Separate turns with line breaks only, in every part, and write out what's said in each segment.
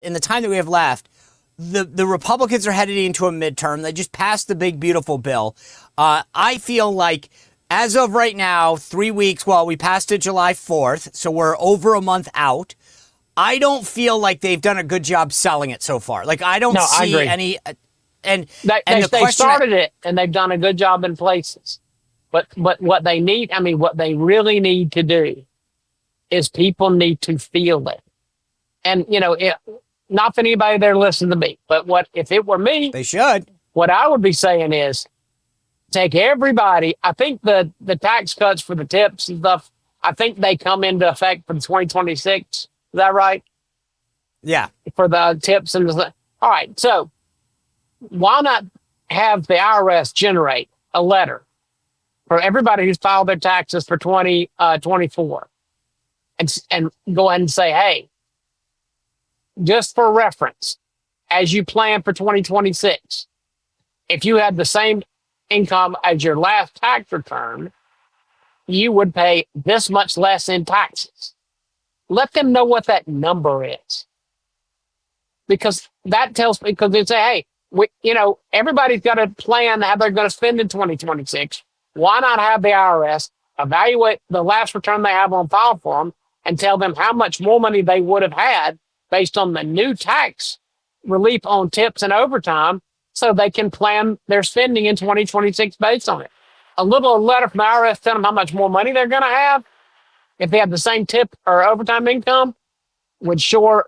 in the time that we have left, the Republicans are headed into a midterm. They just passed the big, beautiful bill. I feel like as of right now, 3 weeks, we passed it July 4th, so we're over a month out. I don't feel like they've done a good job selling it so far. Like, I don't see any. And
they started it, and they've done a good job in places. But what they need, what they really need to do is people need to feel it. And, not for anybody there listening to me, but if it were me,
they should.
What I would be saying is take everybody. I think the tax cuts for the tips and stuff, I think they come into effect for 2026. Is that right?
Yeah.
For the tips and the, all right. So why not have the IRS generate a letter for everybody who's filed their taxes for 2024 and go ahead and say, hey, just for reference, as you plan for 2026, if you had the same income as your last tax return, you would pay this much less in taxes. Let them know what that number is. Because that tells, because they say, hey, everybody's got a plan how they're going to spend in 2026. Why not have the IRS evaluate the last return they have on file for them and tell them how much more money they would have had based on the new tax relief on tips and overtime, so they can plan their spending in 2026 based on it. A little letter from the IRS telling them how much more money they're going to have if they have the same tip or overtime income would sure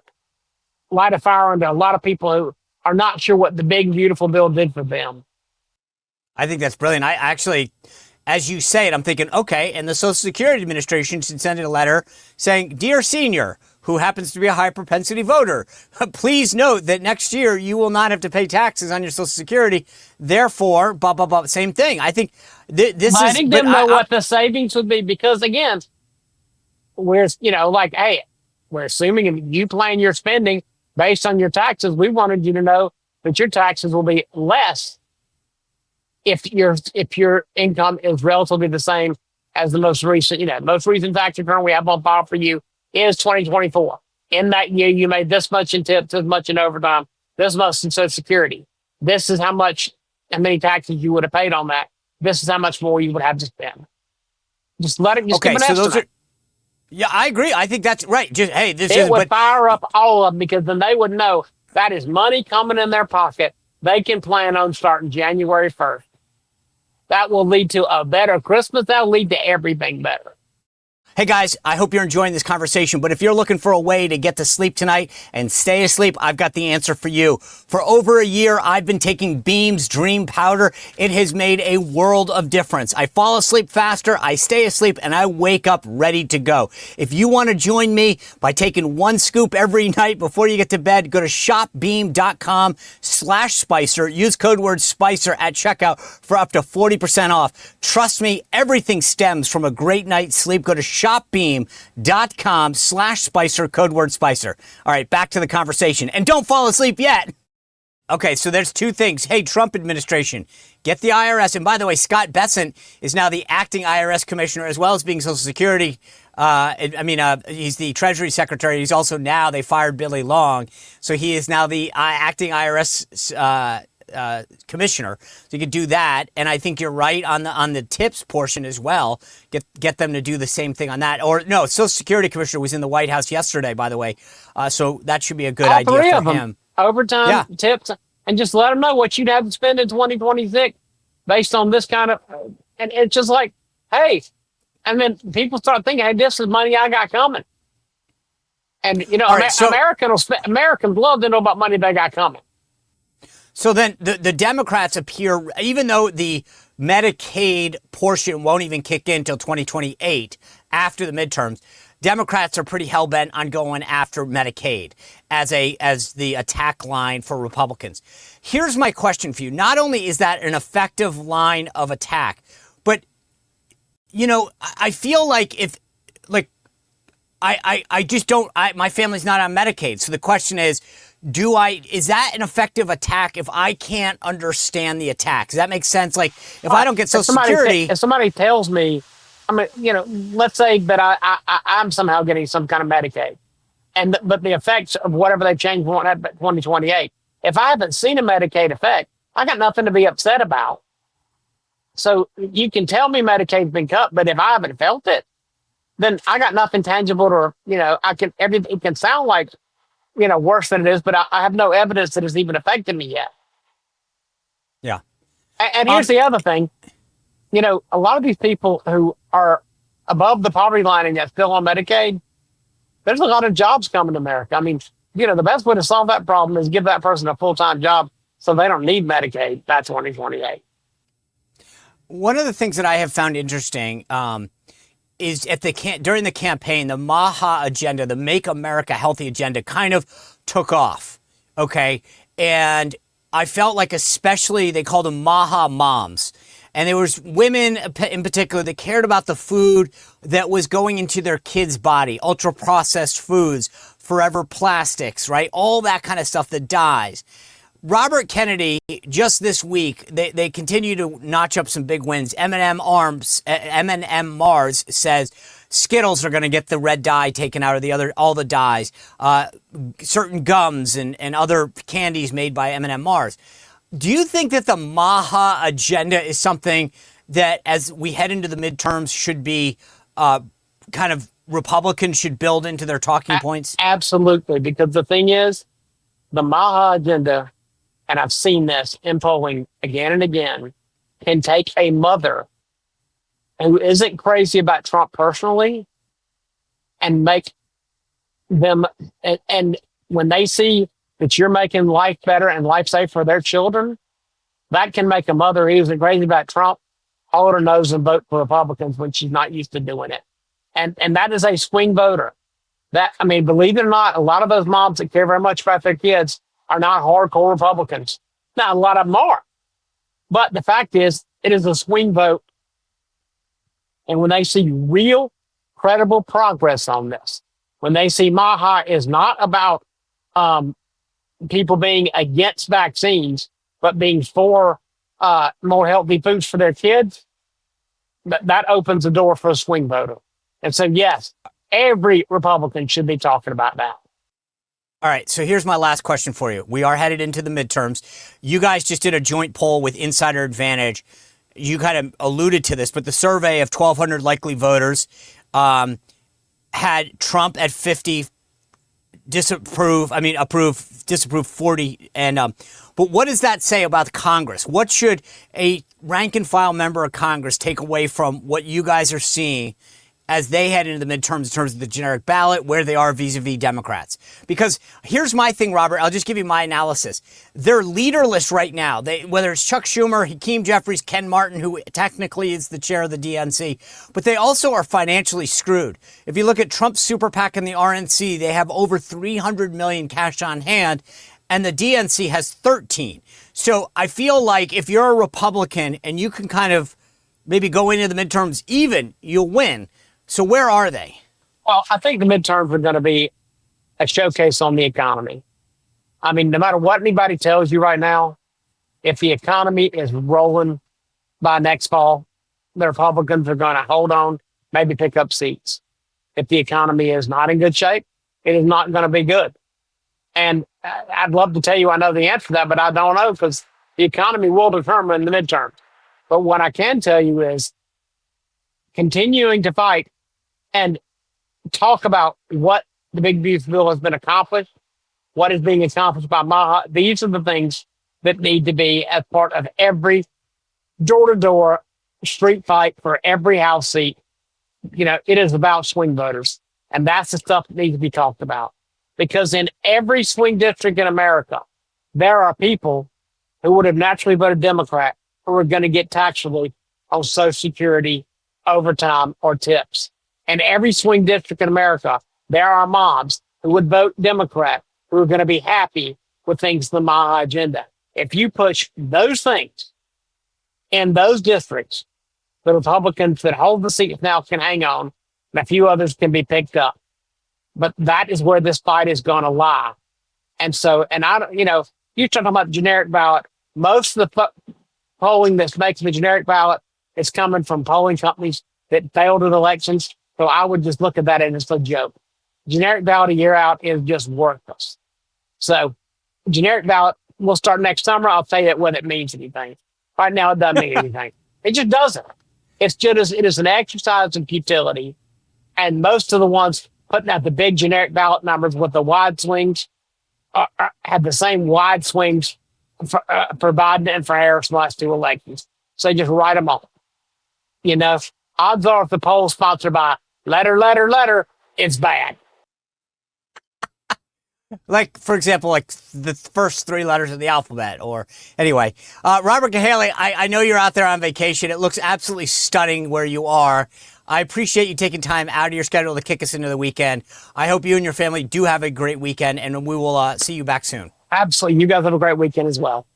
light a fire under a lot of people who are not sure what the big, beautiful bill did for them.
I think that's brilliant. I actually, as you say it, I'm thinking, okay, and the Social Security Administration should send a letter saying, Dear Senior, who happens to be a high propensity voter, please note that next year you will not have to pay taxes on your Social Security. Therefore, blah, blah, blah, same thing. I think
letting them know what the savings would be, because again, we're assuming you plan your spending based on your taxes. We wanted you to know that your taxes will be less if your income is relatively the same as the most recent tax return we have on file for you is 2024. In that year, you made this much in tips, this much in overtime, this much in Social Security. This is how many taxes you would have paid on that. This is how much more you would have to spend. Just let it. Just give an estimate.
Yeah, I agree. I think that's right.
It would fire up all of them, because then they would know that is money coming in their pocket. They can plan on starting January 1st. That will lead to a better Christmas. That'll lead to everything better.
Hey guys, I hope you're enjoying this conversation, but if you're looking for a way to get to sleep tonight and stay asleep, I've got the answer for you. For over a year, I've been taking Beam's Dream Powder. It has made a world of difference. I fall asleep faster, I stay asleep, and I wake up ready to go. If you want to join me by taking one scoop every night before you get to bed, go to shopbeam.com/Spicer. Use code word Spicer at checkout for up to 40% off. Trust me, everything stems from a great night's sleep. Go to shopbeam.com/Spicer, code word Spicer. All right, back to the conversation. And don't fall asleep yet. Okay, so there's two things. Hey, Trump administration, get the IRS. And by the way, Scott Bessent is now the acting IRS commissioner, as well as being Social Security. He's the Treasury Secretary. He's also now, they fired Billy Long. So he is now the acting IRS commissioner. So you could do that. And I think you're right on the tips portion as well. Get them to do the same thing on that. Or no, Social Security commissioner was in the White House yesterday, by the way. So that should be a good idea for him.
Overtime, tips, and just let them know what you'd have to spend in 2026 based on this kind of, and it's just like, hey, and then people start thinking, hey, this is money I got coming. And, Americans love to know about money they got coming.
So then the Democrats appear, even though the Medicaid portion won't even kick in until 2028 after the midterms, Democrats are pretty hell-bent on going after Medicaid as the attack line for Republicans. Here's my question for you. Not only is that an effective line of attack, but, I feel like my family's not on Medicaid. So the question is that an effective attack if I can't understand the attack? Does that make sense? Like, if I don't get Social Security.
If somebody tells me, let's say that I'm somehow getting some kind of Medicaid, but the effects of whatever they change won't have 2028. If I haven't seen a Medicaid effect, I got nothing to be upset about. So you can tell me Medicaid's been cut, but if I haven't felt it, then I got nothing tangible to, it can sound like, worse than it is, but I have no evidence that it's even affected me yet.
Yeah.
And here's the other thing, a lot of these people who are above the poverty line and yet still on Medicaid, there's a lot of jobs coming to America. I mean, the best way to solve that problem is give that person a full-time job so they don't need Medicaid by 2028.
One of the things that I have found interesting is during the campaign, the MAHA agenda, the Make America Healthy agenda, kind of took off. Okay, and I felt like, especially, they called them MAHA moms. And there was women in particular that cared about the food that was going into their kids' body, ultra processed foods, forever plastics, right? All that kind of stuff that dies. Robert Kennedy, just this week, they continue to notch up some big wins. M&M Mars says Skittles are going to get the red dye taken out of all the dyes. Certain gums and other candies made by M&M Mars. Do you think that the MAHA agenda is something that, as we head into the midterms, should be kind of Republicans should build into their talking points?
Absolutely, because the thing is, the MAHA agenda, and I've seen this in polling again and again, can take a mother who isn't crazy about Trump personally and make them, and when they see that you're making life better and life safe for their children, that can make a mother who isn't crazy about Trump hold her nose and vote for Republicans when she's not used to doing it. And that is a swing voter. Believe it or not, a lot of those moms that care very much about their kids are not hardcore Republicans. Now, a lot of them are. But the fact is, it is a swing vote. And when they see real, credible progress on this, when they see MAHA is not about people being against vaccines, but being for more healthy foods for their kids, that opens the door for a swing voter. And so, yes, every Republican should be talking about that.
All right, so here's my last question for you. We are headed into the midterms. You guys just did a joint poll with Insider Advantage. You kind of alluded to this, but the survey of 1,200 likely voters had Trump at 50, approve, disapprove 40. But what does that say about Congress? What should a rank and file member of Congress take away from what you guys are seeing as they head into the midterms in terms of the generic ballot, where they are vis-a-vis Democrats? Because here's my thing, Robert. I'll just give you my analysis. They're leaderless right now. Whether it's Chuck Schumer, Hakeem Jeffries, Ken Martin, who technically is the chair of the DNC, but they also are financially screwed. If you look at Trump's super PAC and the RNC, they have over $300 million cash on hand, and the DNC has 13. So I feel like if you're a Republican and you can kind of maybe go into the midterms even, you'll win. So where are they?
Well, I think the midterms are going to be a showcase on the economy. I mean, no matter what anybody tells you right now, if the economy is rolling by next fall, the Republicans are going to hold on, maybe pick up seats. If the economy is not in good shape, it is not going to be good. And I'd love to tell you I know the answer to that, but I don't know, because the economy will determine the midterms. But what I can tell you is continuing to fight and talk about what the big beautiful bill has been accomplished, what is being accomplished by MAHA. These are the things that need to be as part of every door-to-door street fight for every House seat. It is about swing voters, and that's the stuff that needs to be talked about. Because in every swing district in America, there are people who would have naturally voted Democrat who are going to get tax relief on Social Security, overtime, or tips. In every swing district in America, there are moms who would vote Democrat who are going to be happy with things in the MAHA agenda. If you push those things in those districts, the Republicans that hold the seats now can hang on, and a few others can be picked up. But that is where this fight is going to lie. And so, you're talking about the generic ballot. Most of the polling that makes the generic ballot is coming from polling companies that failed in elections. So I would just look at that as a joke. generic ballot a year out is just worthless. So generic ballot will start next summer. I'll tell you whether it means anything. Right now, it doesn't mean anything. It just doesn't. It is an exercise in futility. And most of the ones putting out the big generic ballot numbers with the wide swings had the same wide swings for Biden and for Harris last two elections. So just write them all. You know, odds are if the poll's sponsored by letter, it's bad.
Like, for example, like the first three letters of the alphabet, or anyway. Robert Cahaly, I know you're out there on vacation. It looks absolutely stunning where you are. I appreciate you taking time out of your schedule to kick us into the weekend. I hope you and your family do have a great weekend, and we will see you back soon.
Absolutely. You guys have a great weekend as well.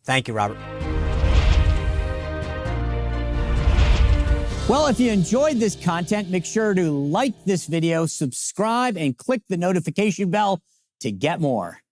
Thank you, Robert. Well, if you enjoyed this content, make sure to like this video, subscribe, and click the notification bell to get more.